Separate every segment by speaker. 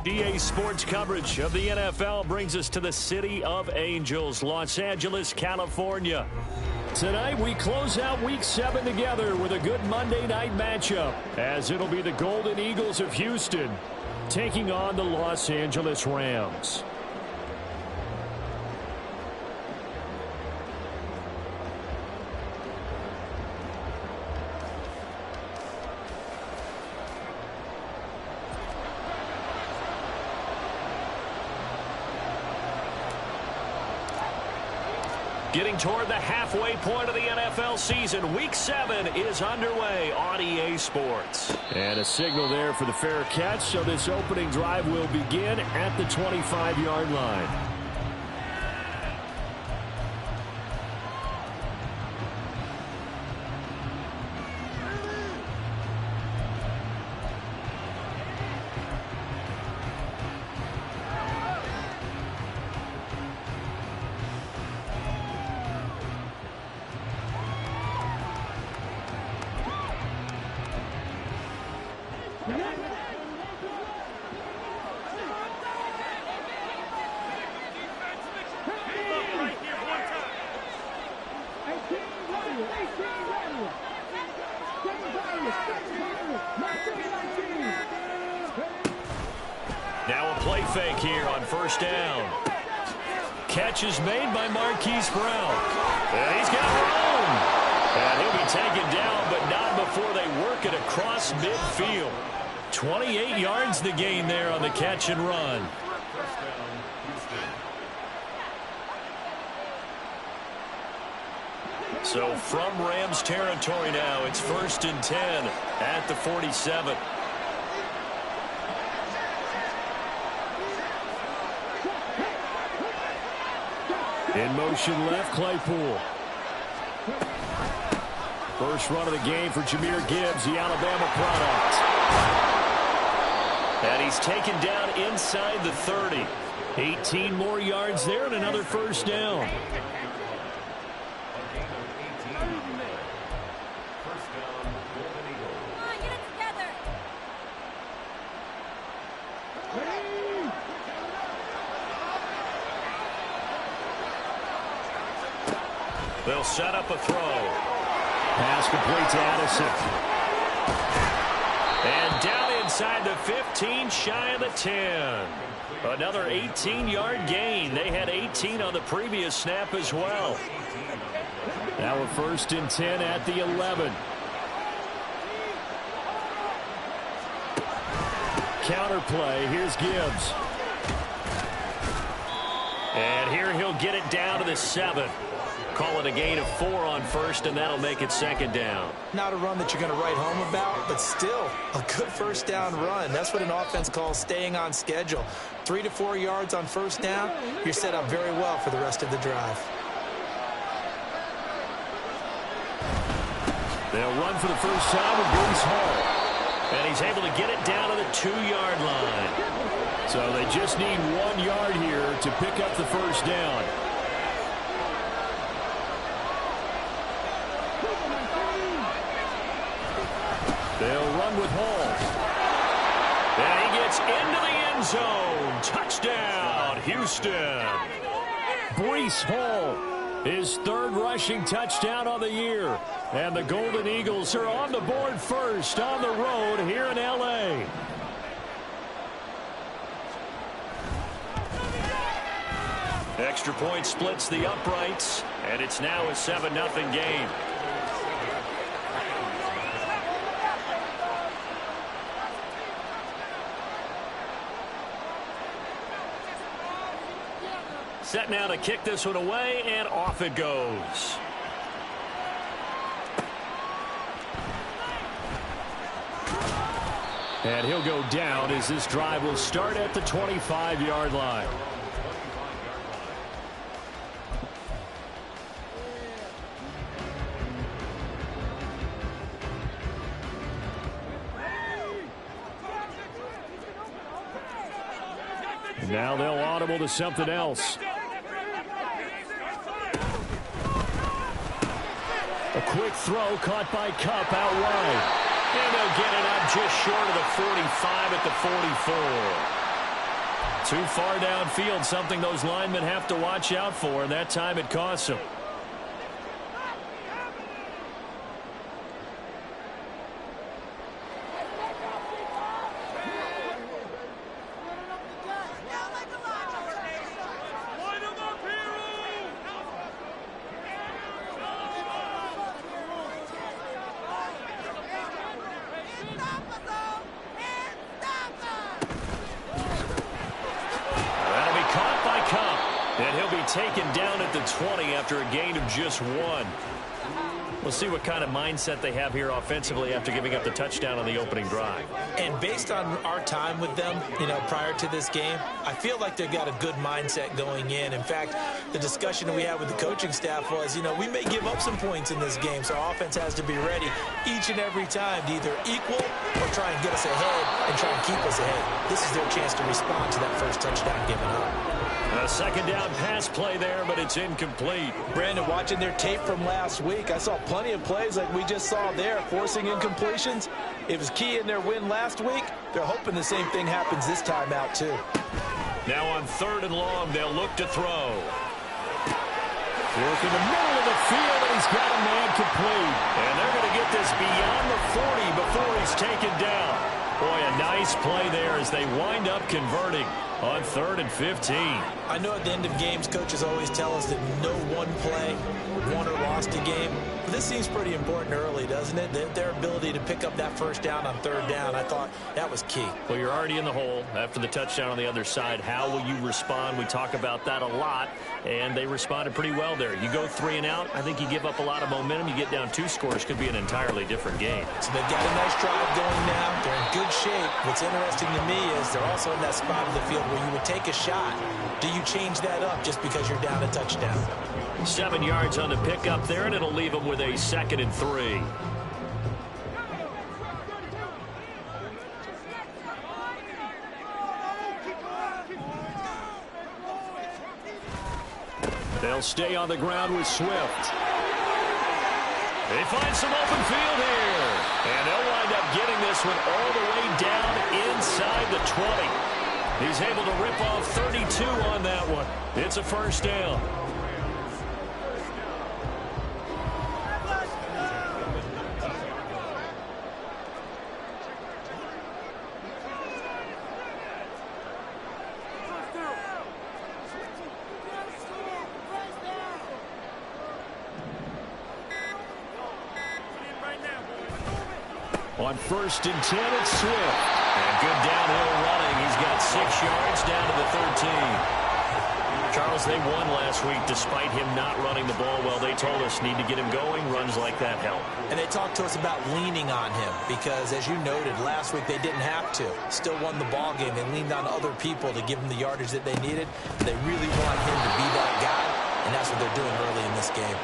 Speaker 1: EA Sports coverage of the NFL brings us to the City of Angels, Los Angeles, California. Tonight we close out Week 7 together with a good Monday night matchup, as it'll be the Golden Eagles of Houston taking on the Los Angeles Rams. Getting toward the halfway point of the NFL season, Week 7 is underway on EA Sports. And a signal there for the fair catch, so this opening drive will begin at the 25-yard line. Now a play fake here on first down. Catch is made by Marquise Brown. And he's got room. And he'll be taken down, but not before they work it across midfield. 28 yards the gain there on the catch and run. So from Rams territory now, it's 1st and 10 at the 47. In motion left, Claypool. First run of the game for Jahmyr Gibbs, the Alabama product. And he's taken down inside the 30. 18 more yards there and another first down. They'll set up a throw. Pass complete to Addison. And down inside the 15, shy of the 10. Another 18-yard gain. They had 18 on the previous snap as well. Now a 1st and 10 at the 11. Counter play. Here's Gibbs. And here he'll get it down to the 7. Call it a gain of 4 on first, and that'll make it 2nd down.
Speaker 2: Not a run that you're going to write home about, but still a good first down run. That's what an offense calls staying on schedule. 3 to 4 yards on first down, you're set up very well for the rest of the drive.
Speaker 1: They'll run for the first time with Breece Hall. And he's able to get it down to the 2-yard line. So they just need 1 yard here to pick up the first down. They'll run with Hall. And he gets into the end zone. Touchdown, Houston. Breece Hall, his 3rd rushing touchdown of the year. And the Golden Eagles are on the board first on the road here in L.A. Extra point splits the uprights, and it's now a 7-0 game. Set now to kick this one away, and off it goes. And he'll go down as this drive will start at the 25-yard line. And now they'll audible to something else. A quick throw caught by Kupp out wide. And they'll get it up just short of the 45 at the 44. Too far downfield, something those linemen have to watch out for, and that time it costs them.
Speaker 3: Taken down at the 20 after a gain of just 1.
Speaker 1: We'll see what kind of mindset they have here offensively after giving up the touchdown on the opening drive.
Speaker 2: And based on our time with them, prior to this game, I feel like they've got a good mindset going in. In fact, the discussion we had with the coaching staff was, we may give up some points in this game, so our offense has to be ready each and every time to either equal or try and get us ahead and try and keep us ahead. This is their chance to respond to that first touchdown given up.
Speaker 1: A second down pass play there, but it's incomplete.
Speaker 2: Brandon, watching their tape from last week, I saw plenty of plays like we just saw there, forcing incompletions. It was key in their win last week. They're hoping the same thing happens this time out, too.
Speaker 1: Now on 3rd and long, they'll look to throw. Work in the middle of the field, and he's got a man complete. And they're going to get this beyond the 40 before he's taken down. Boy, a nice play there as they wind up converting on 3rd and 15.
Speaker 2: I know at the end of games, coaches always tell us that no one play won or lost a game. But this seems pretty important early, doesn't it? Their ability to pick up that first down on 3rd down, I thought that was key.
Speaker 1: Well, you're already in the hole after the touchdown on the other side. How will you respond? We talk about that a lot, and they responded pretty well there. You go 3 and out, I think you give up a lot of momentum. You get down 2 scores, could be an entirely different game.
Speaker 2: So they've got a nice drive going now. They're in good shape. What's interesting to me is they're also in that spot of the field where you would take a shot. Do you change that up just because you're down a touchdown?
Speaker 1: 7 yards on the pickup there, and it'll leave them with a 2nd and 3. They'll stay on the ground with Swift. They find some open field here. And they'll wind up getting this one all the way down inside the 20. He's able to rip off 32 on that one. It's a first down. On 1st and 10, it's Swift. And good downhill running. He's got 6 yards down to the 13. Charles, they won last week despite him not running the ball well. They told us need to get him going. Runs like that help. And they talked to us about leaning on him because, as you noted, last week they didn't have to. Still won the ball game. They leaned on other people to give them the yardage that they needed. They really want him to be that guy, and that's what they're doing early in this game.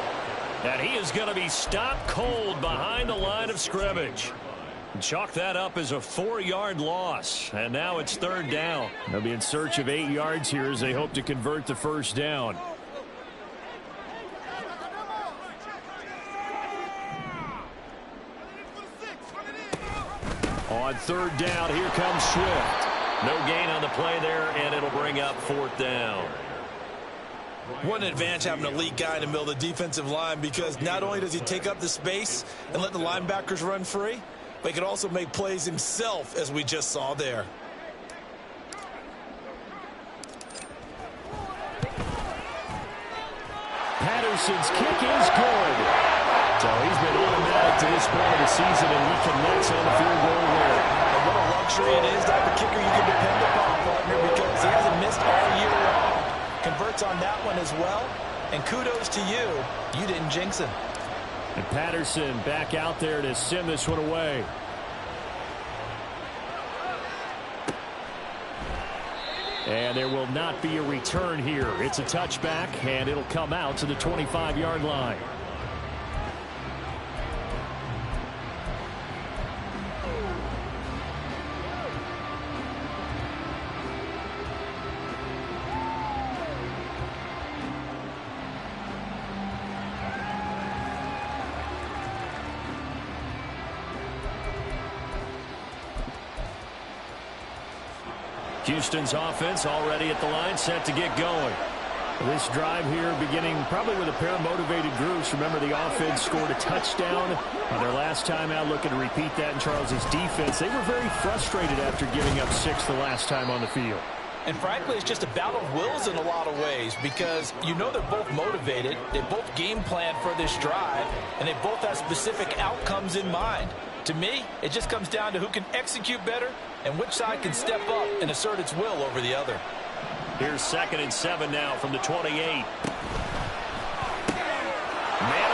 Speaker 1: And he is going to be stopped cold behind the line of scrimmage. Chalk that up as a 4-yard loss. And now it's 3rd down. They'll be in search of 8 yards here as they hope to convert the first down. On 3rd down, here comes Swift. No gain on the play there, and it'll bring up 4th down.
Speaker 2: What an advantage having a elite guy in the middle of the defensive line, because not only does he take up the space and let the linebackers run free, but he can also make plays himself, as we just saw there.
Speaker 1: Patterson's kick is good. So he's been automatic to this point of the season, and he connects on the field goal there.
Speaker 2: And what a luxury it is to have a kicker you can depend upon, partner, because he hasn't missed all year long. Converts on that one as well. And kudos to you. You didn't jinx him.
Speaker 1: And Patterson back out there to send this one away. And there will not be a return here. It's a touchback, and it'll come out to the 25-yard line.
Speaker 3: Houston's offense already at the line, set to get going.
Speaker 1: This drive here beginning probably with a pair of motivated groups. Remember, the offense scored a touchdown on their last time out. Looking to repeat that in Charles's defense. They were very frustrated after giving up 6 the last time on the field.
Speaker 2: And frankly, it's just a battle of wills in a lot of ways because you know they're both motivated. They both game plan for this drive, and they both have specific outcomes in mind. To me, it just comes down to who can execute better and which side can step up and assert its will over the other.
Speaker 3: Here's 2nd and 7 now from the 28. Man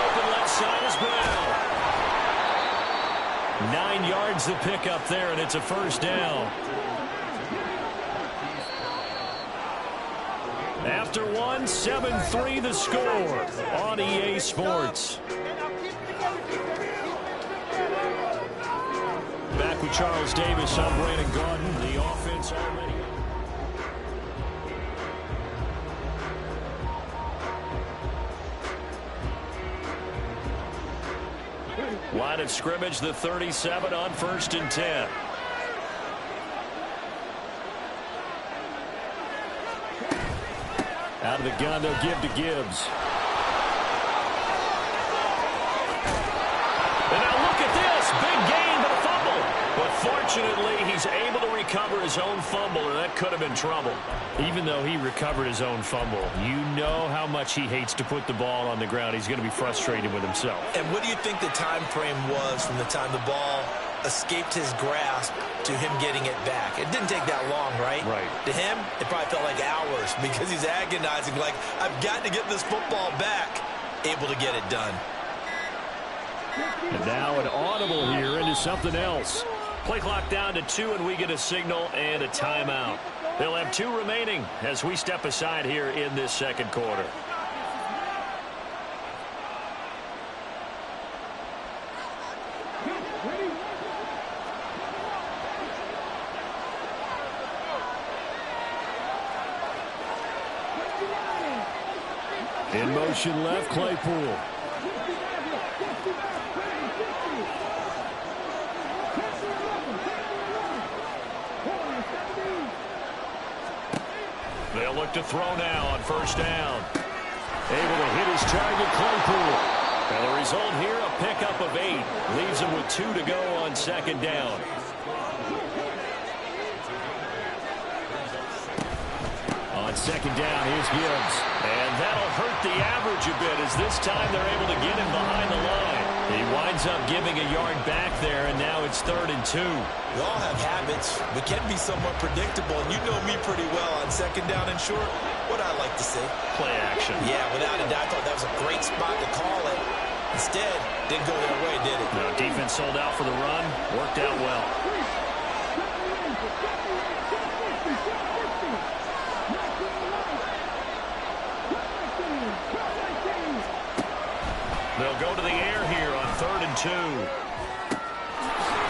Speaker 3: open left side is Brown. 9 yards the pick up there, and it's a first down. After 1, 7-3 the score on EA Sports. Back with Charles Davis, I'm Brandon Gaudin. The offense already. Line of scrimmage, the 37 on 1st and 10.
Speaker 1: Out of the gun, they'll give to Gibbs.
Speaker 3: And now look at this. Big gain, but a fumble. But fortunately, he's able to recover his own fumble, or that could have been trouble.
Speaker 1: Even though he recovered his own fumble, you know how much he hates to put the ball on the ground. He's going to be frustrated with himself.
Speaker 2: And what do you think the time frame was from the time the ball escaped his grasp to him getting it back? It didn't take that long, right?
Speaker 1: Right.
Speaker 2: To him, it probably felt like hours because he's agonizing, like, I've got to get this football back, able to get it done.
Speaker 1: And now an audible here into something else.
Speaker 3: Play clock down to 2, and we get a signal and a timeout. They'll have 2 remaining as we step aside here in this second quarter.
Speaker 1: In motion left, Claypool.
Speaker 3: They'll look to throw now on 1st down.
Speaker 1: Able to hit his target, Claypool.
Speaker 3: And the result here, a pickup of 8. Leaves him with 2 to go on 2nd down.
Speaker 1: On 2nd down, here's Gibbs.
Speaker 3: And that'll hurt the average a bit as this time they're able to get him behind the line. He winds up giving a yard back there, and now it's 3rd and 2.
Speaker 2: We all have habits. We can be somewhat predictable, and you know me pretty well on 2nd down and short. What I like to see.
Speaker 3: Play action.
Speaker 2: Yeah, without a doubt, I thought that was a great spot to call it. Instead, didn't go their way, did it?
Speaker 3: No, defense sold out for the run. Worked out well. They'll go to the air here on 3rd and 2.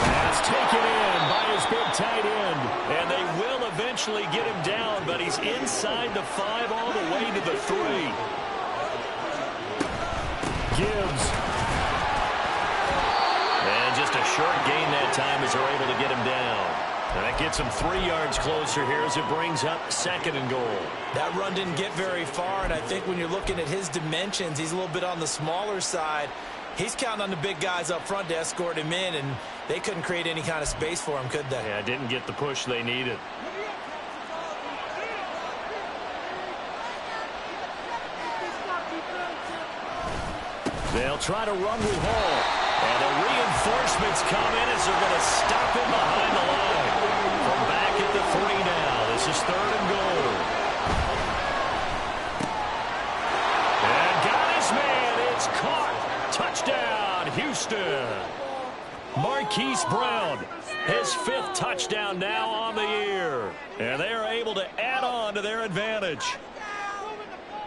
Speaker 1: Pass taken in by his big tight end.
Speaker 3: And they will eventually get him down, but he's inside the 5 all the way to the 3.
Speaker 1: Gibbs.
Speaker 3: And just a short gain that time as they're able to get him down. And that gets him 3 yards closer here as it brings up 2nd and goal.
Speaker 2: That run didn't get very far, and I think when you're looking at his dimensions, he's a little bit on the smaller side. He's counting on the big guys up front to escort him in, and they couldn't create any kind of space for him, could they?
Speaker 3: Yeah, didn't get the push they needed.
Speaker 1: They'll try to run with Hall.
Speaker 3: And the reinforcements come in as they're going to stop him behind the line. From back at the 3 now. This is 3rd and goal. And got his man. It's caught. Touchdown, Houston. Marquise Brown, his 5th touchdown now on the year. And they are able to add on to their advantage.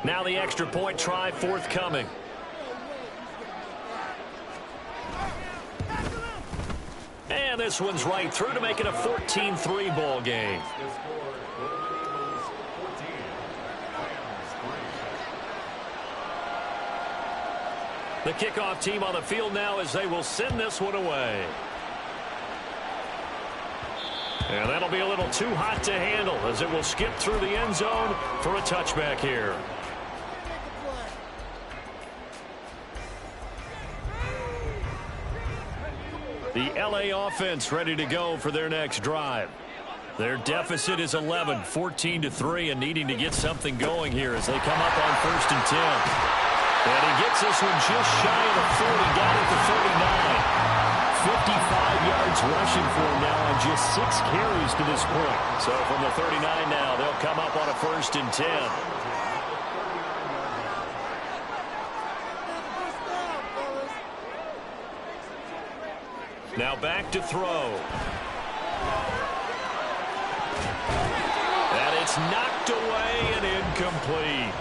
Speaker 3: Now the extra point try forthcoming. And this one's right through to make it a 14-3 ball game. The kickoff team on the field now as they will send this one away.
Speaker 1: And that'll be a little too hot to handle as it will skip through the end zone for a touchback here. The LA offense ready to go for their next drive. Their deficit is 11, 14-3, and needing to get something going here as they come up on 1st and 10. And he gets this one just shy of the 40, got it to 39. 55 yards rushing for him now on just 6 carries to this point. So from the 39 now, they'll come up on a 1st and 10. Now back to throw. And it's knocked away and incomplete.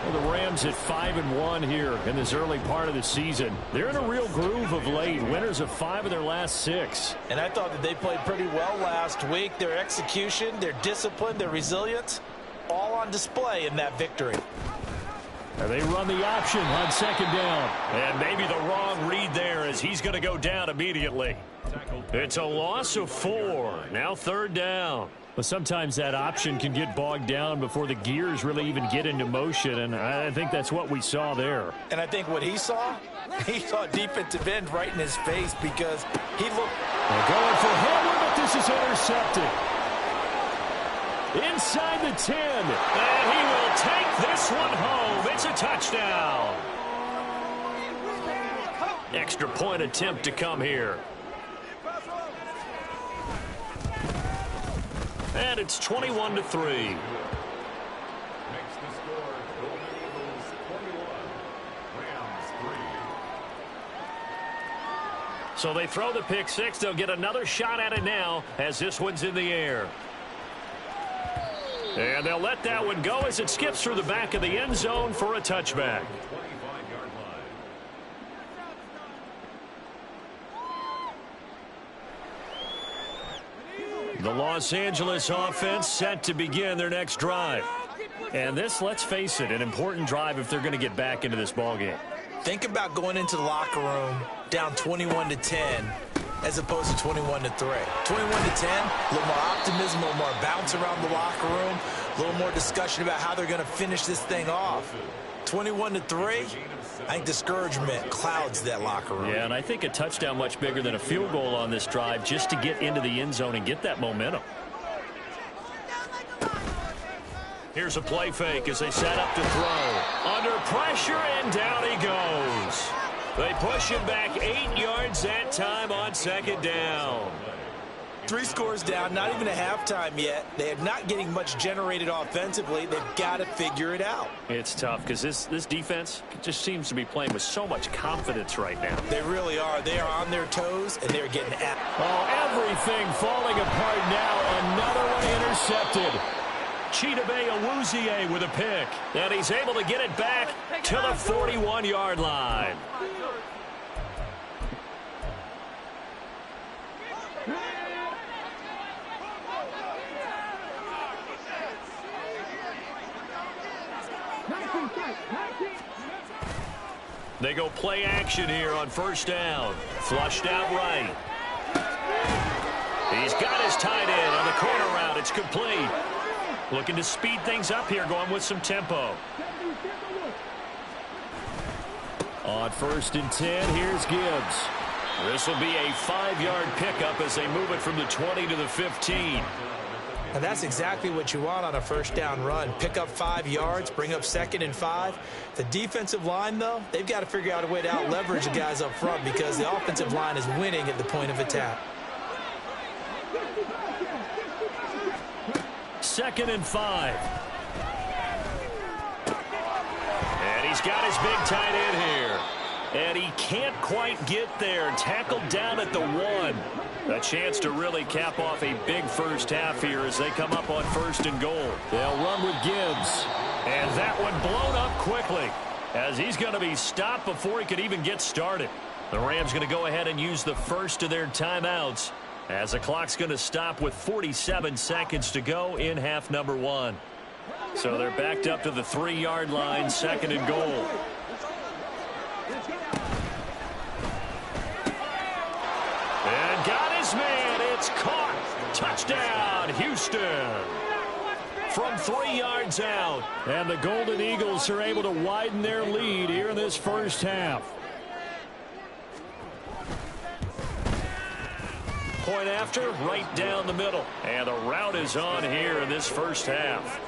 Speaker 1: Well, the Rams at 5-1 here in this early part of the season. They're in a real groove of late. Winners of 5 of their last 6.
Speaker 2: And I thought that they played pretty well last week. Their execution, their discipline, their resilience, all on display in that victory.
Speaker 1: And they run the option on 2nd down. And maybe the wrong read there as he's going to go down immediately. It's a loss of 4. Now 3rd down. But sometimes that option can get bogged down before the gears really even get into motion, and I think that's what we saw there.
Speaker 2: And I think what he saw defensive end right in his face because he looked.
Speaker 1: They're going for Hamler, but this is intercepted. Inside the 10, and he will take this one home. It's a touchdown. Extra point attempt to come here. And it's 21-3. So they throw the pick 6. They'll get another shot at it now as this one's in the air. And they'll let that one go as it skips through the back of the end zone for a touchback. The Los Angeles offense set to begin their next drive. And this, let's face it, an important drive if they're going to get back into this ballgame.
Speaker 2: Think about going into the locker room down 21-10 as opposed to 21-3. 21-10, a little more optimism, a little more bounce around the locker room, a little more discussion about how they're going to finish this thing off. 21-3, I think discouragement clouds that locker room.
Speaker 1: Yeah, and I think a touchdown much bigger than a field goal on this drive just to get into the end zone and get that momentum. Here's a play fake as they set up to throw. Under pressure, and down he goes. They push him back 8 yards that time on 2nd down.
Speaker 2: 3 scores down, not even a halftime yet. They are not getting much generated offensively. They've got to figure it out.
Speaker 1: It's tough because this defense just seems to be playing with so much confidence right now.
Speaker 2: They really are. They are on their toes, and they're getting at.
Speaker 1: Oh, everything falling apart now. Another one intercepted. Chidobe Awuzie with a pick. And he's able to get it back to the 41-yard line. They go play action here on 1st down. Flushed out right. He's got his tight end on the corner route. It's complete. Looking to speed things up here, going with some tempo. On 1st and 10, here's Gibbs. This will be a 5-yard pickup as they move it from the 20 to the 15.
Speaker 2: And that's exactly what you want on a 1st down run. Pick up 5 yards, bring up 2nd and 5. The defensive line, though, they've got to figure out a way to out-leverage the guys up front because the offensive line is winning at the point of attack.
Speaker 1: 2nd and 5. And he's got his big tight end here. And he can't quite get there. Tackled down at the 1. A chance to really cap off a big first half here as they come up on 1st and goal. They'll run with Gibbs. And that one blown up quickly as he's going to be stopped before he could even get started. The Rams going to go ahead and use the first of their timeouts as the clock's going to stop with 47 seconds to go in half number 1. So they're backed up to the 3-yard line, 2nd and goal. And got his man. It's caught. Touchdown. Houston. From 3 yards out.
Speaker 3: And the Golden Eagles are able to widen their lead here in this first half.
Speaker 1: Point after, right down the middle. And the route is on here in this first half.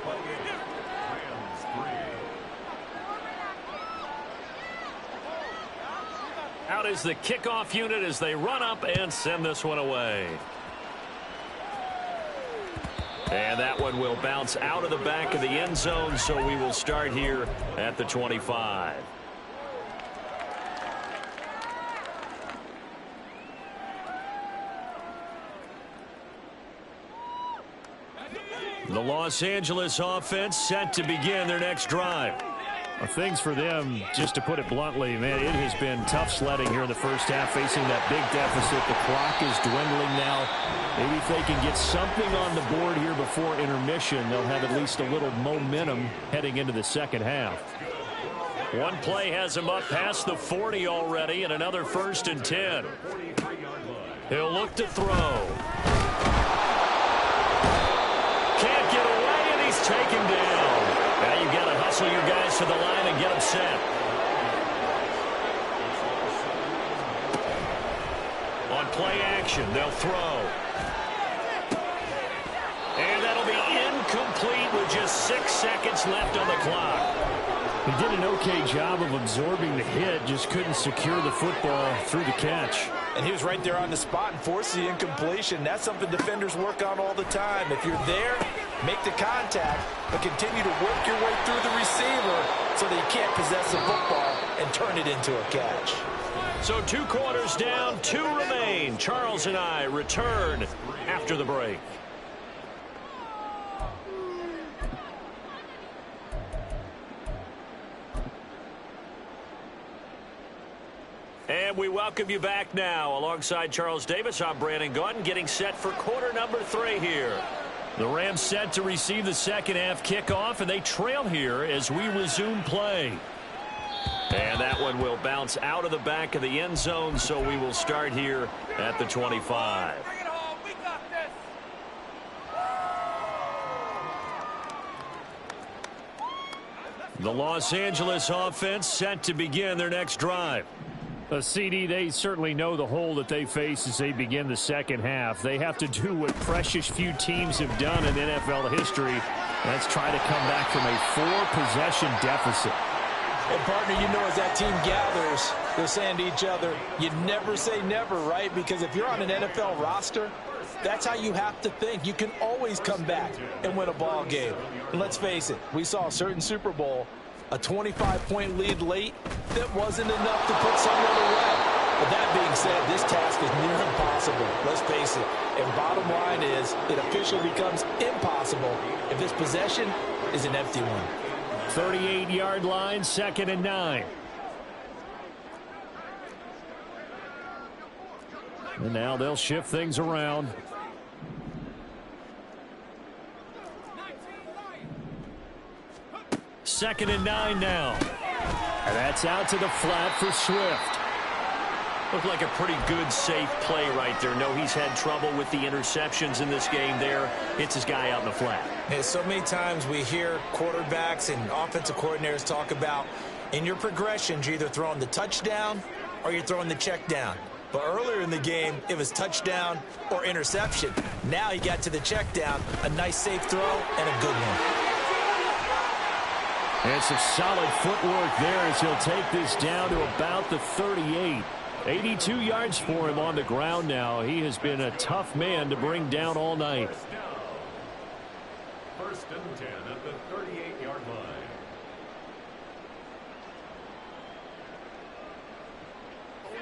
Speaker 1: Out is the kickoff unit as they run up and send this one away. And that one will bounce out of the back of the end zone, so we will start here at the 25. The Los Angeles offense set to begin their next drive.
Speaker 3: Well, things for them, just to put it bluntly, man, it has been tough sledding here in the first half, facing that big deficit. The clock is dwindling now. Maybe if they can get something on the board here before intermission, they'll have at least a little momentum heading into the second half.
Speaker 1: One play has him up past the 40 already, and another 1st and 10. He'll look to throw. Can't get away, and he's taken down. Now you've got to hustle your guys to the line and get them set. On play action, they'll throw. And that'll be incomplete with just 6 seconds left on the clock.
Speaker 3: He did an okay job of absorbing the hit, just couldn't secure the football through the catch.
Speaker 2: And he was right there on the spot and forced the incompletion. That's something defenders work on all the time. If you're there, make the contact, but continue to work your way through the receiver so that you can't possess the football and turn it into a catch.
Speaker 1: So 2 quarters down, 2 remain. Charles and I return after the break. And we welcome you back now. Alongside Charles Davis, I'm Brandon Gaudin, getting set for quarter number 3 here.
Speaker 3: The Rams set to receive the second half kickoff, and they trail here as we resume play.
Speaker 1: And that one will bounce out of the back of the end zone, so we will start here at the 25. The Los Angeles offense set to begin their next drive.
Speaker 3: CD, they certainly know the hole that they face as they begin the second half. They have to do what precious few teams have done in NFL history. That's try to come back from a 4-possession deficit.
Speaker 2: And, partner, you know, as that team gathers, they're saying to each other, you never say never, right? Because if you're on an NFL roster, that's how you have to think. You can always come back and win a ball game. And let's face it, we saw a certain Super Bowl, a 25-point lead late, that wasn't enough to put someone away. But that being said, this task is near impossible. Let's face it. And bottom line is, it officially becomes impossible if this possession is an empty one.
Speaker 3: 38-yard line, 2nd and 9. And now they'll shift things around. Second and 9 now. And that's out to the flat for Swift.
Speaker 1: Looked like a pretty good, safe play right there. No, he's had trouble with the interceptions in this game there. It's his guy out in the flat.
Speaker 2: Yeah, so many times we hear quarterbacks and offensive coordinators talk about in your progressions, you're either throwing the touchdown or you're throwing the check down. But earlier in the game, it was touchdown or interception. Now he got to the check down, a nice safe throw and a good one.
Speaker 3: And some solid footwork there as he'll take this down to about the 38. 82 yards for him on the ground now. He has been a tough man to bring down all night.
Speaker 4: 1st and 10 at the 38-yard line.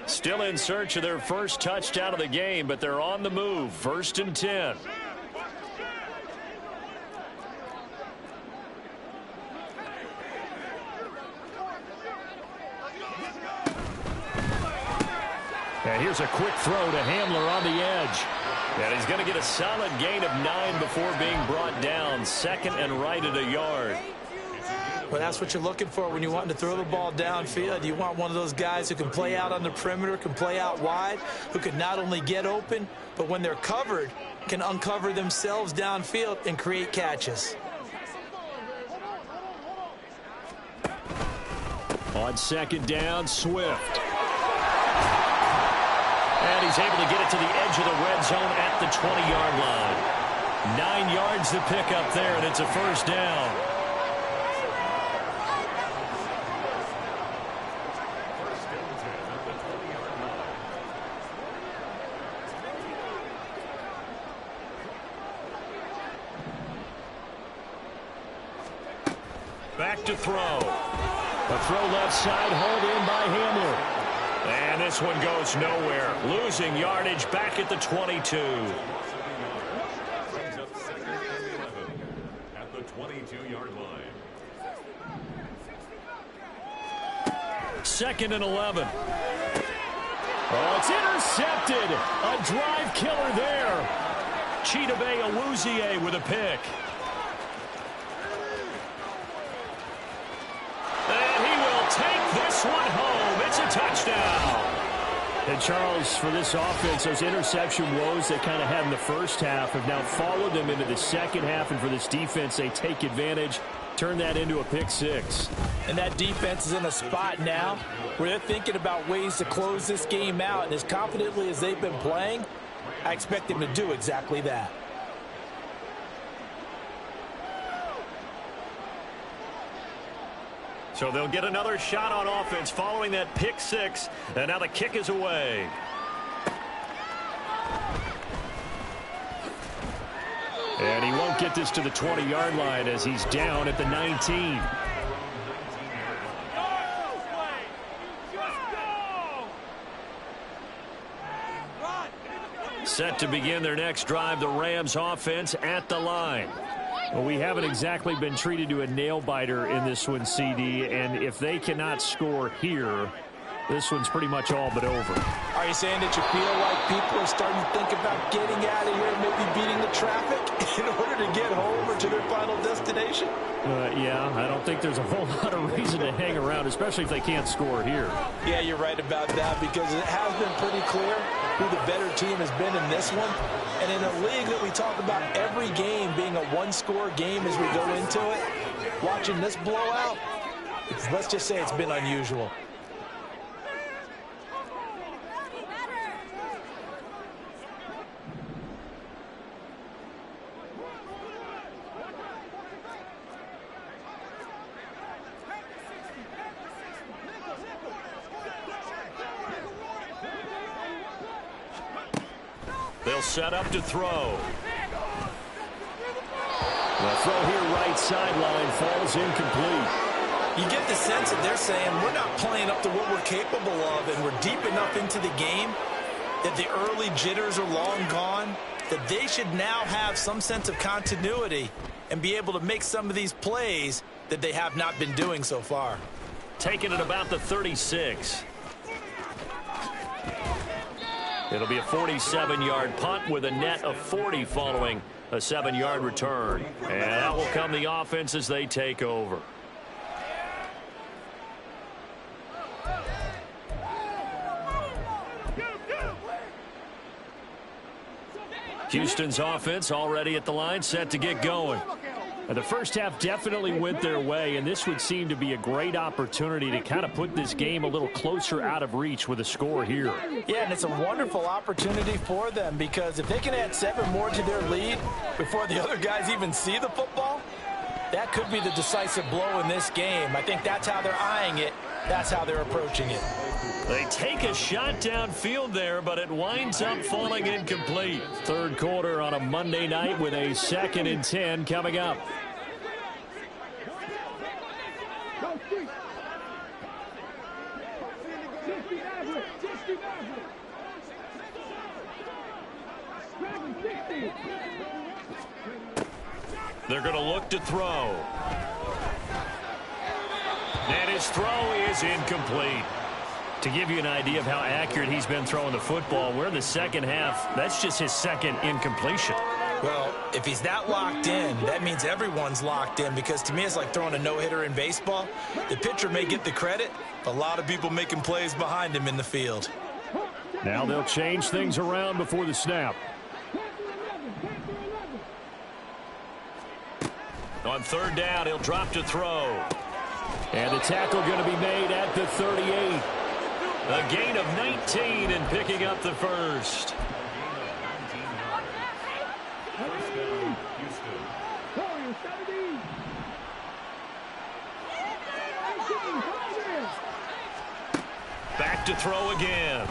Speaker 1: Still in search of their first touchdown of the game, but they're on the move. 1st and 10.
Speaker 3: And here's a quick throw to Hamler on the edge.
Speaker 1: And he's going to get a solid gain of 9 before being brought down. 2nd and right at a yard.
Speaker 2: Well, that's what you're looking for when you want to throw the ball downfield. You want one of those guys who can play out on the perimeter, can play out wide, who can not only get open, but when they're covered, can uncover themselves downfield and create catches.
Speaker 1: On second down, Swift. And he's able to get it to the edge of the red zone at the 20-yard line. 9 yards to pick up there, and it's a first down. Back to throw. A throw left side, hauled in by Hamler. And this one goes nowhere. Losing yardage back at the 22.
Speaker 4: Brings up second and 11 at the 22-yard line.
Speaker 1: Second and 11. Oh, it's intercepted. A drive killer there. Chidobe Awuzie with a pick. And he will take this one home. It's a touchdown. And Charles, for this offense, those interception woes they kind of had in the first half have now followed them into the second half. And for this defense, they take advantage, turn that into a pick six.
Speaker 2: And that defense is in a spot now where they're thinking about ways to close this game out. And as confidently as they've been playing, I expect them to do exactly that.
Speaker 1: So they'll get another shot on offense following that pick six. And now the kick is away. And he won't get this to the 20-yard line as he's down at the 19. Set to begin their next drive, the Rams offense at the line. Well, we haven't exactly been treated to a nail-biter in this one, CD, and if they cannot score here, this one's pretty much all but over.
Speaker 2: Are you saying that you feel like people are starting to think about getting out of here and maybe beating the traffic in order to get home or to their final destination?
Speaker 1: Yeah, I don't think there's a whole lot of reason to hang around, especially if they can't score here.
Speaker 2: Yeah, you're right about that because it has been pretty clear who the better team has been in this one. And in a league that we talk about every game being a one-score game as we go into it, watching this blowout, let's just say it's been unusual.
Speaker 1: They'll set up to throw. The throw here right sideline falls incomplete.
Speaker 2: You get the sense that they're saying we're not playing up to what we're capable of, and we're deep enough into the game that the early jitters are long gone, that they should now have some sense of continuity and be able to make some of these plays that they have not been doing so far.
Speaker 1: Taking it about the 36. It'll be a 47-yard punt with a net of 40 following a 7-yard return. And that will come the offense as they take over. Houston's offense already at the line, set to get going. The first half definitely went their way, and this would seem to be a great opportunity to kind of put this game a little closer out of reach with a score here.
Speaker 2: Yeah, and it's a wonderful opportunity for them because if they can add 7 more to their lead before the other guys even see the football, that could be the decisive blow in this game. I think that's how they're eyeing it. That's how they're approaching it.
Speaker 1: They take a shot downfield there, but it winds up falling incomplete. Third quarter on a Monday night with a 2nd and 10 coming up. They're going to look to throw. And his throw is incomplete. To give you an idea of how accurate he's been throwing the football, we're in the second half. That's just his second incompletion.
Speaker 2: Well, if he's that locked in, that means everyone's locked in because to me it's like throwing a no-hitter in baseball. The pitcher may get the credit, but a lot of people making plays behind him in the field.
Speaker 1: Now they'll change things around before the snap. On third down, he'll drop to throw.
Speaker 3: And the tackle going to be made at the 38.
Speaker 1: A gain of 19 and picking up the first. Back to throw again.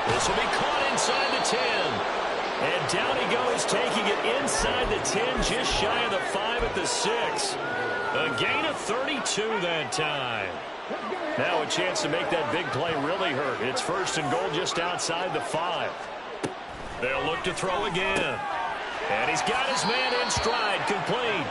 Speaker 1: This will be caught inside the 10. And down he goes, taking it inside the 10, just shy of the 5 at the 6. A gain of 32 that time. Now a chance to make that big play really hurt. It's first and goal just outside the 5. They'll look to throw again. And he's got his man in stride, complete.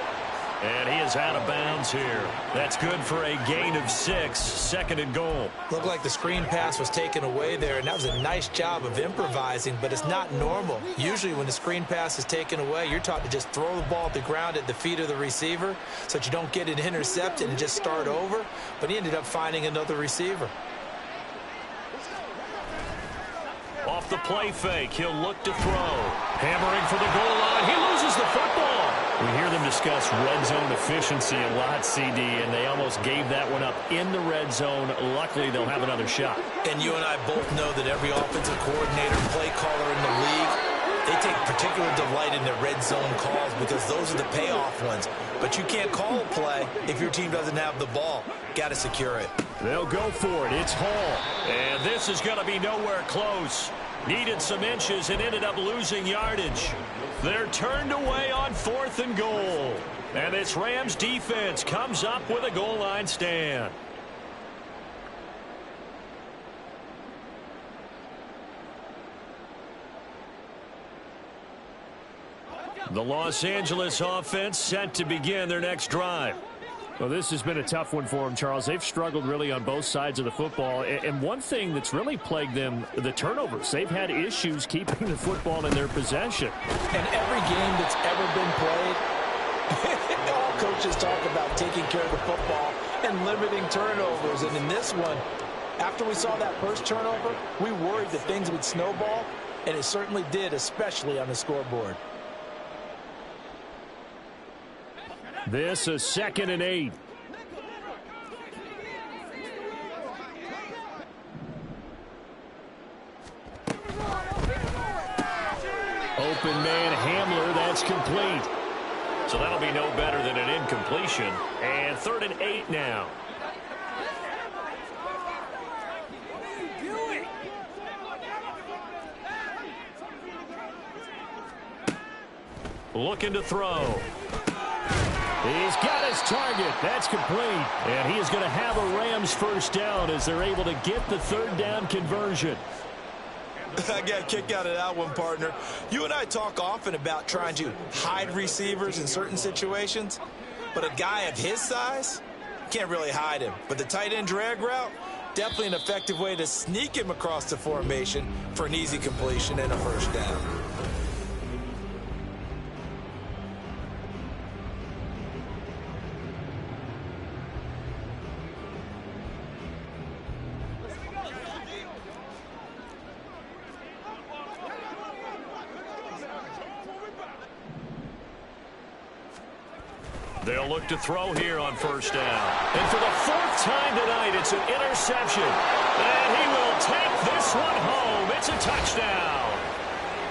Speaker 1: And he is out of bounds here. That's good for a gain of 6, second and goal.
Speaker 2: Looked like the screen pass was taken away there, and that was a nice job of improvising, but it's not normal. Usually when the screen pass is taken away, you're taught to just throw the ball at the ground at the feet of the receiver so that you don't get it intercepted and just start over, but he ended up finding another receiver.
Speaker 1: Off the play fake, he'll look to throw. Hammering for the goal line. He loses the football. We hear them discuss red zone efficiency a lot, CD, and they almost gave that one up in the red zone. Luckily, they'll have another shot.
Speaker 2: And you and I both know that every offensive coordinator, play caller in the league, they take particular delight in their red zone calls because those are the payoff ones. But you can't call a play if your team doesn't have the ball. Got to secure it.
Speaker 3: They'll go for it. It's Hall.
Speaker 1: And this is going to be nowhere close. Needed some inches and ended up losing yardage. They're turned away on 4th and goal. And this Rams defense comes up with a goal line stand. The Los Angeles offense set to begin their next drive.
Speaker 3: Well, this has been a tough one for them, Charles. They've struggled really on both sides of the football. And one thing that's really plagued them, the turnovers. They've had issues keeping the football in their possession.
Speaker 2: And every game that's ever been played, all coaches talk about taking care of the football and limiting turnovers. And in this one, after we saw that first turnover, we worried that things would snowball, and it certainly did, especially on the scoreboard.
Speaker 3: This is 2nd and 8. Open man Hamler, that's complete.
Speaker 1: So that'll be no better than an incompletion. And 3rd and 8 now. Looking to throw.
Speaker 3: He's got his target. That's complete. And he is going to have a Rams first down as they're able to get the 3rd down conversion.
Speaker 2: I got a kick out of that one, partner. You and I talk often about trying to hide receivers in certain situations, but a guy of his size can't really hide him. But the tight end drag route, definitely an effective way to sneak him across the formation for an easy completion and a first down.
Speaker 1: They'll look to throw here on first down. And for the 4th time tonight, it's an interception. And he will take this one home. It's a touchdown.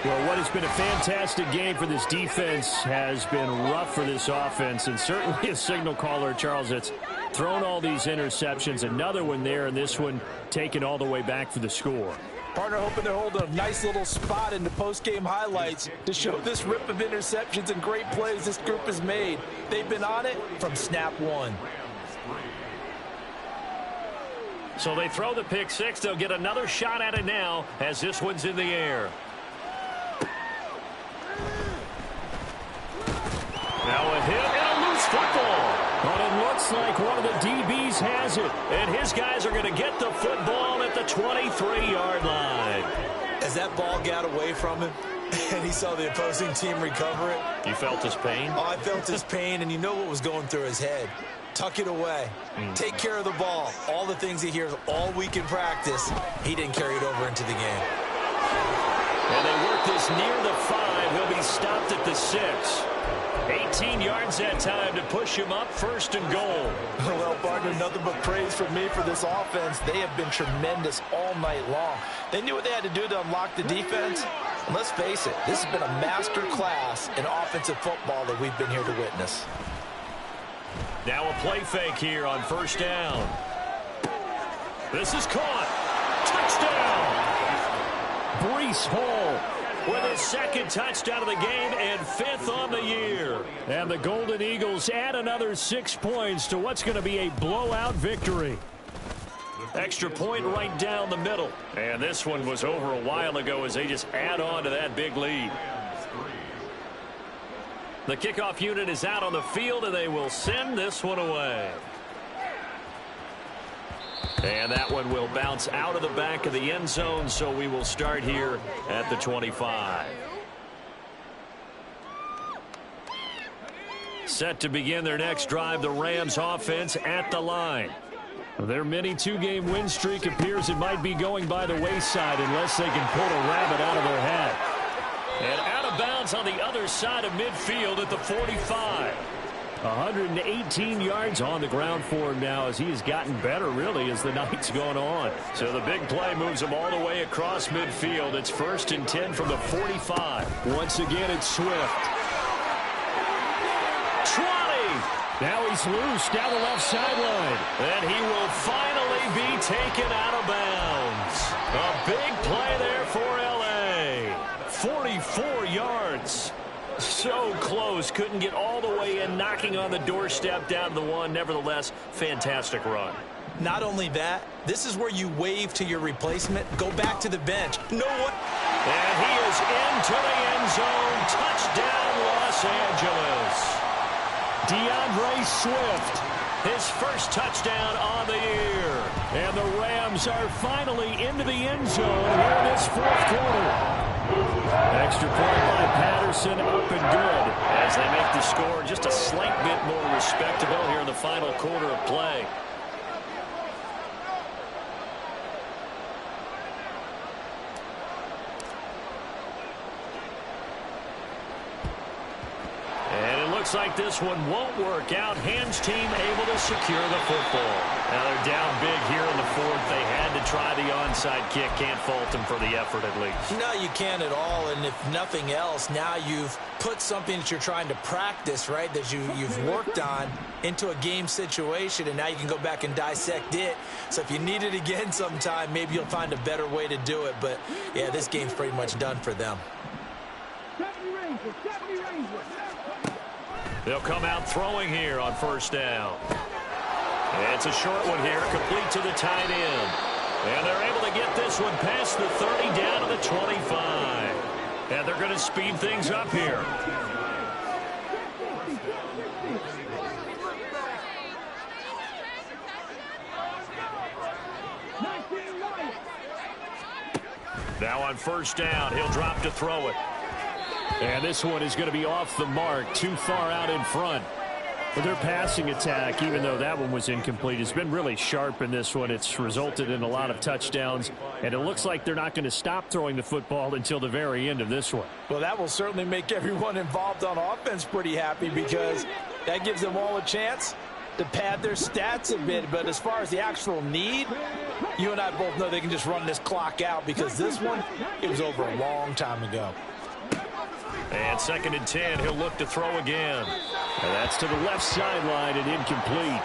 Speaker 3: Well, what has been a fantastic game for this defense has been rough for this offense, and certainly a signal caller, Charles, that's thrown all these interceptions. Another one there, and this one taken all the way back for the score.
Speaker 2: Partner hoping to hold a nice little spot in the post-game highlights to show this rip of interceptions and great plays this group has made. They've been on it from snap one.
Speaker 1: So they throw the pick six. They'll get another shot at it now as this one's in the air. Now a hit and a loose football. But it looks like one of the DBs has it. And his guys are going to get the football at the 23-yard line.
Speaker 2: As that ball got away from him and he saw the opposing team recover it.
Speaker 1: You felt his pain?
Speaker 2: Oh, I felt his pain, and you know what was going through his head. Tuck it away. Take care of the ball. All the things he hears all week in practice, he didn't carry it over into the game.
Speaker 1: And they work this near the 5 And he'll be stopped at the 6. 18 yards that time to push him up, 1st and goal.
Speaker 2: Well, partner, nothing but praise from me for this offense. They have been tremendous all night long. They knew what they had to do to unlock the defense. And let's face it, this has been a master class in offensive football that we've been here to witness.
Speaker 1: Now a play fake here on 1st down. This is caught. Touchdown! Breece Hall with his 2nd touchdown of the game and 5th on the year. And the Golden Eagles add another 6 points to what's going to be a blowout victory. Extra point right down the middle. And this one was over a while ago as they just add on to that big lead. The kickoff unit is out on the field, and they will send this one away. And that one will bounce out of the back of the end zone, so we will start here at the 25. Set to begin their next drive, the Rams offense at the line. Their mini 2-game win streak appears it might be going by the wayside unless they can pull a rabbit out of their hat. And out of bounds on the other side of midfield at the 45. 118 yards on the ground for him now as he has gotten better, really, as the night's gone on. So the big play moves him all the way across midfield. It's 1st and 10 from the 45. Once again, it's Swift. 20. Now he's loose down the left sideline. And he will finally be taken out of bounds. A big play there for L.A. 44 yards. So close, couldn't get all the way in, knocking on the doorstep down to the 1. Nevertheless, fantastic run.
Speaker 2: Not only that, this is where you wave to your replacement, go back to the bench. No one.
Speaker 1: And he is into the end zone. Touchdown, Los Angeles. DeAndre Swift, his 1st touchdown on the year. And the Rams are finally into the end zone here in this 4th quarter. Extra point by Patterson, up and good as they make the score just a slight bit more respectable here in the final quarter of play. And it looks like this one won't work out. Hands team able to secure the football. Now they're down big here in the 4th. They had to try the onside kick. Can't fault them for the effort at least.
Speaker 2: No, you can't at all. And if nothing else, now you've put something that you're trying to practice, right, that you've worked on into a game situation, and now you can go back and dissect it. So if you need it again sometime, maybe you'll find a better way to do it. But, yeah, this game's pretty much done for them.
Speaker 1: They'll come out throwing here on 1st down. It's a short one here, complete to the tight end. And they're able to get this one past the 30 down to the 25. And they're going to speed things up here. Now on 1st down, he'll drop to throw it. And this one is going to be off the mark, too far out in front. But their passing attack, even though that one was incomplete, has been really sharp in this one. It's resulted in a lot of touchdowns, and it looks like they're not going to stop throwing the football until the very end of this one.
Speaker 2: Well, that will certainly make everyone involved on offense pretty happy because that gives them all a chance to pad their stats a bit. But as far as the actual need, you and I both know they can just run this clock out because this one, it was over a long time ago.
Speaker 1: And 2nd and 10, he'll look to throw again. And that's to the left sideline and incomplete.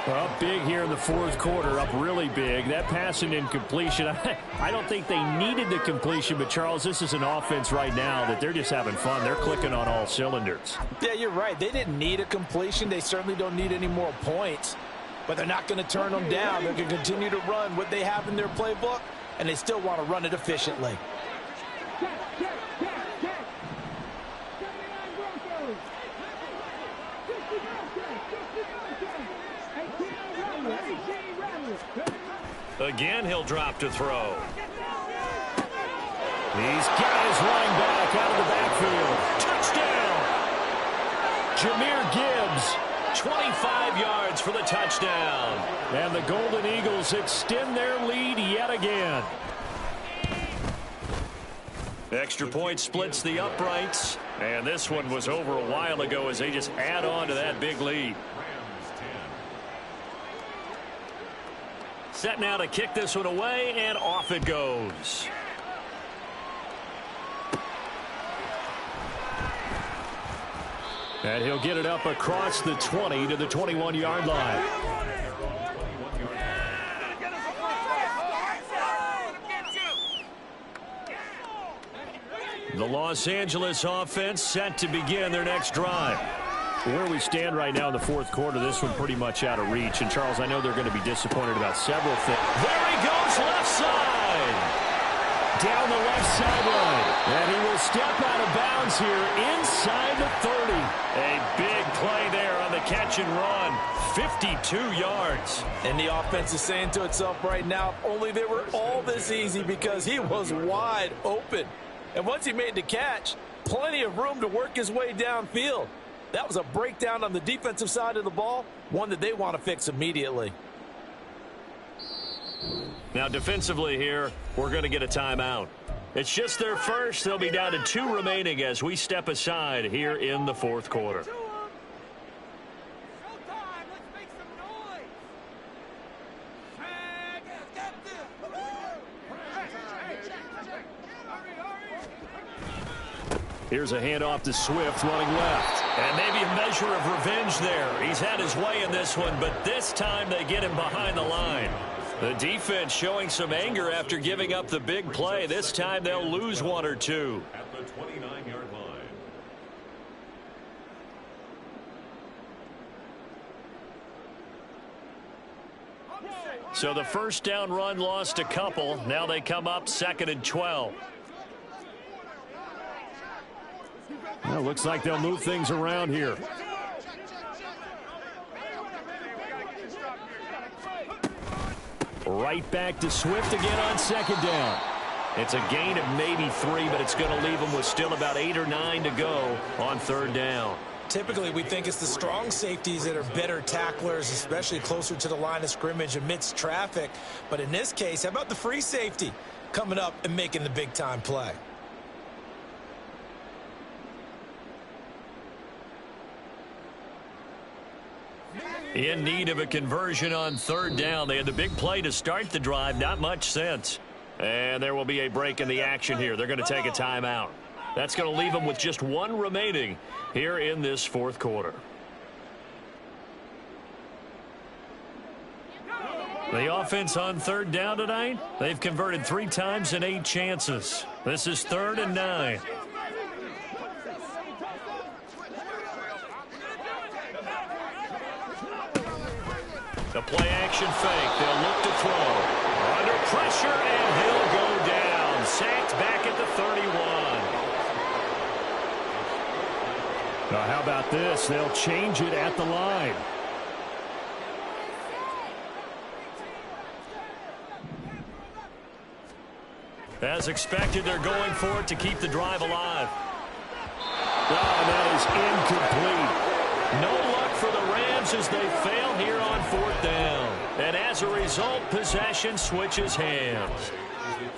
Speaker 1: Up big here in the 4th quarter, up really big. That pass and incompletion, I don't think they needed the completion, but Charles, this is an offense right now that they're just having fun. They're clicking on all cylinders.
Speaker 2: Yeah, you're right. They didn't need a completion. They certainly don't need any more points, but they're not going to turn them down. They're going to continue to run what they have in their playbook, and they still want to run it efficiently.
Speaker 1: Again, he'll drop to throw. He's got his running back out of the backfield. Touchdown! Jahmyr Gibbs, 25 yards for the touchdown. And the Golden Eagles extend their lead yet again. Extra point splits the uprights. And this one was over a while ago as they just add on to that big lead. Set now to kick this one away, and off it goes. And he'll get it up across the 20 to the 21-yard line. The Los Angeles offense set to begin their next drive. Where we stand right now in the fourth quarter, this one pretty much out of reach. And, Charles, I know they're going to be disappointed about several things. There he goes, left side. Down the left sideline. And he will step out of bounds here inside the 30. A big play there on the catch and run. 52 yards.
Speaker 2: And the offense is saying to itself right now, only they were all this easy because he was wide open. And once he made the catch, plenty of room to work his way downfield. That was a breakdown on the defensive side of the ball, one that they want to fix immediately.
Speaker 1: Now defensively here, we're going to get a timeout. It's just their first. They'll be down to 2 remaining as we step aside here in the fourth quarter. Here's a handoff to Swift running left. And maybe a measure of revenge there. He's had his way in this one, but this time they get him behind the line. The defense showing some anger after giving up the big play. This time they'll lose 1 or 2.
Speaker 4: At the 29-yard line.
Speaker 1: So the first down run lost a couple. Now they come up 2nd and 12. Well, looks like they'll move things around here. Right back to Swift again on 2nd down. It's a gain of maybe 3, but it's going to leave them with still about 8 or 9 to go on 3rd down.
Speaker 2: Typically, we think it's the strong safeties that are better tacklers, especially closer to the line of scrimmage amidst traffic. But in this case, how about the free safety coming up and making the big-time play?
Speaker 1: In need of a conversion on 3rd down. They had the big play to start the drive. Not much sense. And there will be a break in the action here. They're going to take a timeout. That's going to leave them with just 1 remaining here in this fourth quarter. The offense on 3rd down tonight, they've converted 3 times in 8 chances. This is 3rd and 9. The play action fake. They'll look to throw. Under pressure, and he'll go down. Sacked back at the 31. Now, how about this? They'll change it at the line. As expected, they're going for it to keep the drive alive. Oh, that is incomplete. No luck for the Rams as they fail here on 4th down. And as a result, possession switches hands.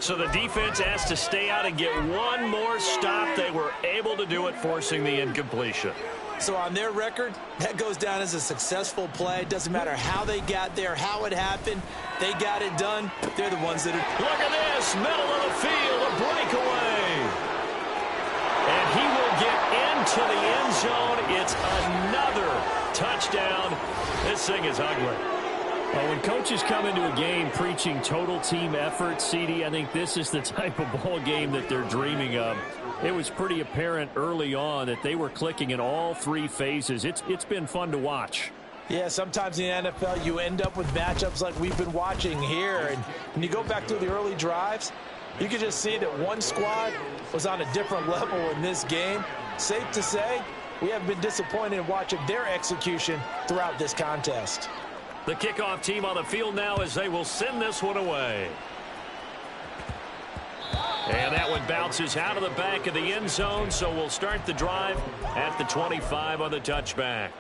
Speaker 1: So the defense has to stay out and get 1 more stop. They were able to do it, forcing the incompletion.
Speaker 2: So on their record, that goes down as a successful play. It doesn't matter how they got there, how it happened. They got it done. They're the ones that are...
Speaker 1: Look at this. Middle of the field, a breakaway. And he will get into the end zone. It's another touchdown. This thing is ugly. Well, when coaches come into a game preaching total team effort, CD, I think this is the type of ball game that they're dreaming of. It was pretty apparent early on that they were clicking in all 3 phases. It's been fun to watch.
Speaker 2: Yeah, sometimes in the NFL you end up with matchups like we've been watching here. And when you go back to the early drives, you can just see that one squad was on a different level in this game. Safe to say, we have been disappointed in watching their execution throughout this contest.
Speaker 1: The kickoff team on the field now as they will send this one away. And that one bounces out of the back of the end zone, so we'll start the drive at the 25 on the touchback.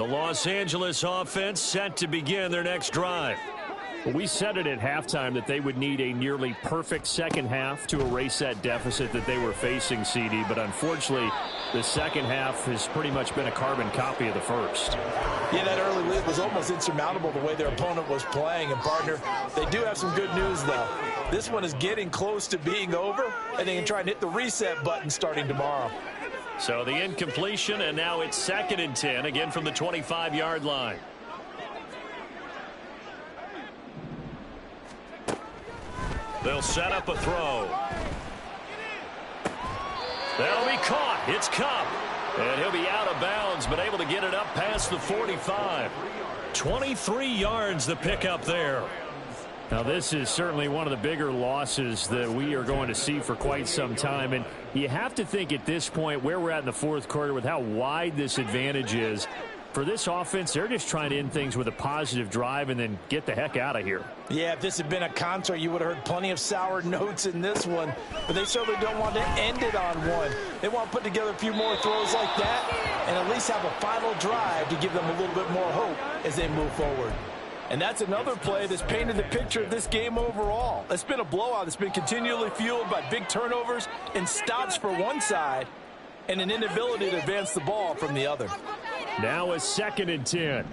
Speaker 1: The Los Angeles offense set to begin their next drive.
Speaker 3: We said it at halftime that they would need a nearly perfect second half to erase that deficit that they were facing, CD. But unfortunately, the second half has pretty much been a carbon copy of the first.
Speaker 2: Yeah, that early lead was almost insurmountable the way their opponent was playing. And, partner, they do have some good news, though. This one is getting close to being over, and they can try and hit the reset button starting tomorrow.
Speaker 1: So the incompletion, and now it's 2nd and 10, again from the 25-yard line. They'll set up a throw. That'll be caught. It's Cup. And he'll be out of bounds, but able to get it up past the 45. 23 yards the pickup there.
Speaker 3: Now, this is certainly one of the bigger losses that we are going to see for quite some time. And you have to think at this point where we're at in the fourth quarter with how wide this advantage is. For this offense, they're just trying to end things with a positive drive and then get the heck out of here.
Speaker 2: Yeah, if this had been a concert, you would have heard plenty of sour notes in this one. But they certainly don't want to end it on one. They want to put together a few more throws like that and at least have a final drive to give them a little bit more hope as they move forward. And that's another play that's painted the picture of this game overall. It's been a blowout. It's been continually fueled by big turnovers and stops for one side and an inability to advance the ball from the other.
Speaker 3: Now a 2nd and 10.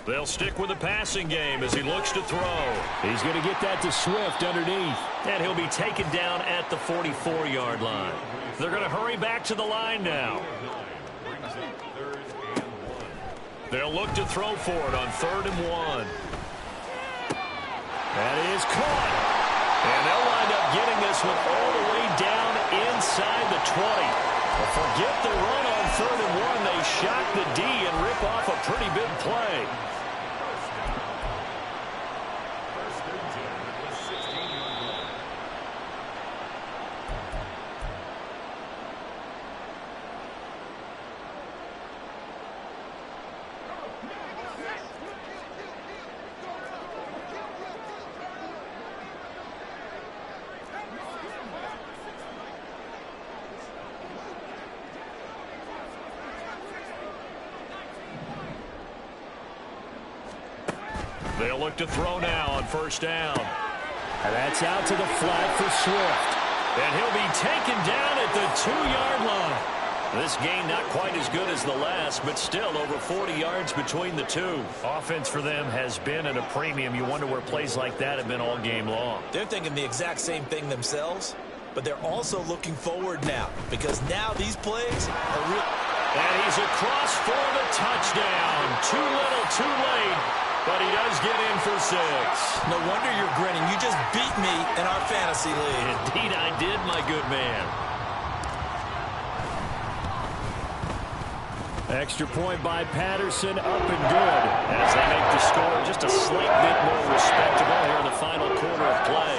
Speaker 1: They'll stick with the passing game as he looks to throw.
Speaker 3: He's going to get that to Swift underneath.
Speaker 1: And he'll be taken down at the 44-yard line. They're going to hurry back to the line now. They'll look to throw for it on 3rd and 1. That is caught. And they'll wind up getting this one all the way down inside the 20. But forget the run on 3rd and 1. They shock the D and rip off a pretty big play. They'll look to throw now on 1st down.
Speaker 3: And that's out to the flat for Swift.
Speaker 1: And he'll be taken down at the 2-yard line. This game not quite as good as the last, but still over 40 yards between the two.
Speaker 3: Offense for them has been at a premium. You wonder where plays like that have been all game long.
Speaker 2: They're thinking the exact same thing themselves, but they're also looking forward now because now these plays are real.
Speaker 1: And he's across for the touchdown. Too little, too late. But he does get in for 6.
Speaker 2: No wonder you're grinning. You just beat me in our fantasy league.
Speaker 1: Indeed I did, my good man.
Speaker 3: Extra point by Patterson, up and good.
Speaker 1: As they make the score just a slight bit more respectable here in the final quarter of play.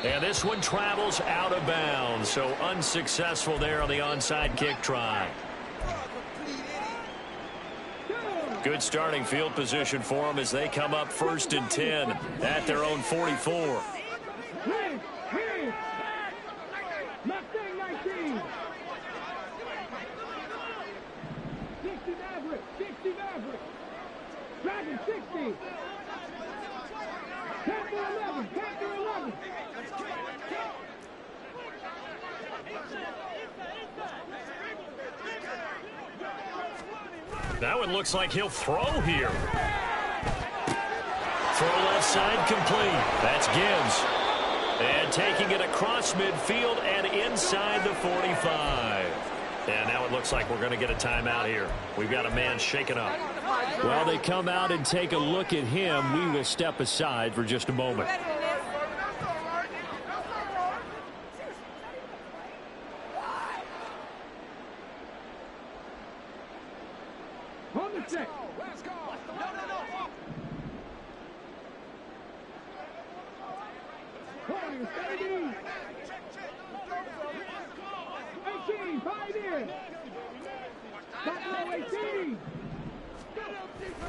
Speaker 1: And this one travels out of bounds, so unsuccessful there on the onside kick try. Good starting field position for them as they come up 1st and 10 at their own 44. Now it looks like he'll throw here. Throw left side complete. That's Gibbs. And taking it across midfield and inside the 45. And now it looks like we're going to get a timeout here. We've got a man shaken up.
Speaker 3: While they come out and take a look at him, we will step aside for just a moment.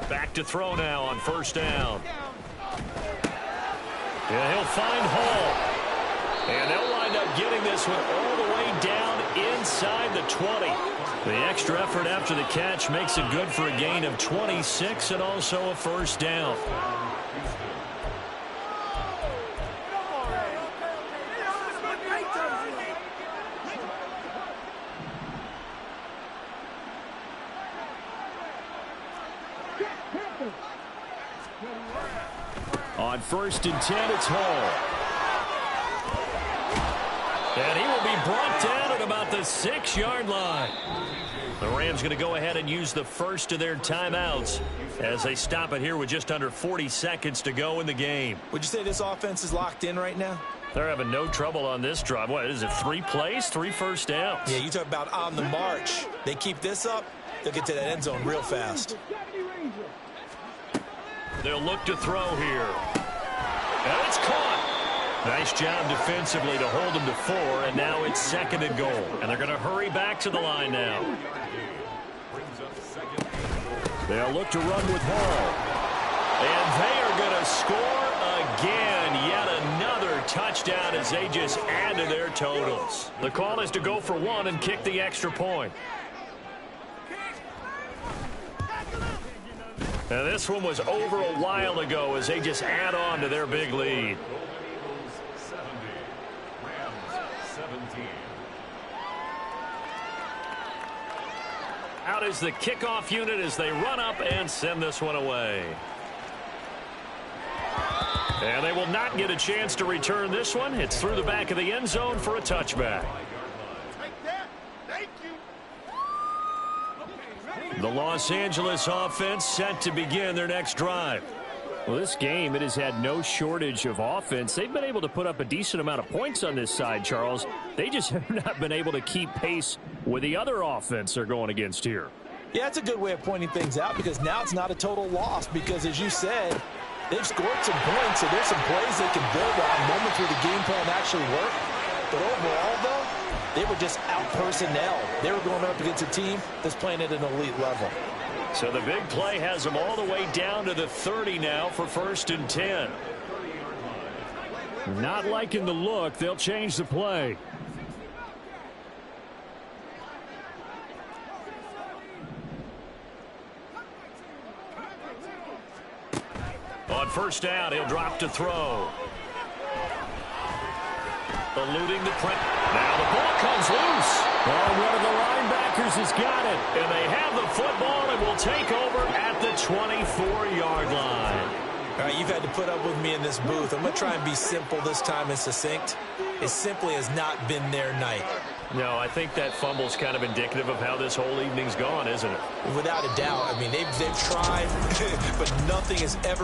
Speaker 1: Back to throw now on first down. Yeah, he'll find Hall. And they'll wind up getting this one all the way down inside the 20. The extra effort after the catch makes it good for a gain of 26 and also a first down. On first and 10, it's Hall. And he will be brought down at about the 6-yard line. The Rams going to go ahead and use the first of their timeouts as they stop it here with just under 40 seconds to go in the game.
Speaker 2: Would you say this offense is locked in right now?
Speaker 1: They're having no trouble on this drive. What is it, 3 plays, 3 first downs?
Speaker 2: Yeah, you talk about on the march. They keep this up, they'll get to that end zone real fast.
Speaker 1: They'll look to throw here. And it's caught. Nice job defensively to hold them to 4, and now it's 2nd and goal. And they're going to hurry back to the line now. They'll look to run with Hall. And they are going to score again. Yet another touchdown as they just add to their totals. The call is to go for 1 and kick the extra point. Now this one was over a while ago as they just add on to their big lead. Out is the kickoff unit as they run up and send this one away. And they will not get a chance to return this one. It's through the back of the end zone for a touchback. The Los Angeles offense set to begin their next drive. Well, this game, it has had no shortage of offense. They've been able to put up a decent amount of points on this side, Charles. They just have not been able to keep pace with the other offense they're going against here.
Speaker 2: Yeah, that's a good way of pointing things out because now it's not a total loss because, as you said, they've scored some points, so there's some plays they can build on, moments where the game plan actually worked. But overall, though, they were just out personnel. They were going up against a team that's playing at an elite level.
Speaker 1: So the big play has them all the way down to the 30 now for 1st and 10. Not liking the look. They'll change the play. On first down, he'll drop to throw. Eluding the press. Now the ball comes loose. Oh, one of the linebackers has got it. And they have the football and will take over at the 24-yard line.
Speaker 2: All right, you've had to put up with me in this booth. I'm going to try and be simple this time and succinct. It simply has not been their night.
Speaker 1: No, I think that fumble's kind of indicative of how this whole evening's gone, isn't it?
Speaker 2: Without a doubt. I mean, they've tried, but nothing has ever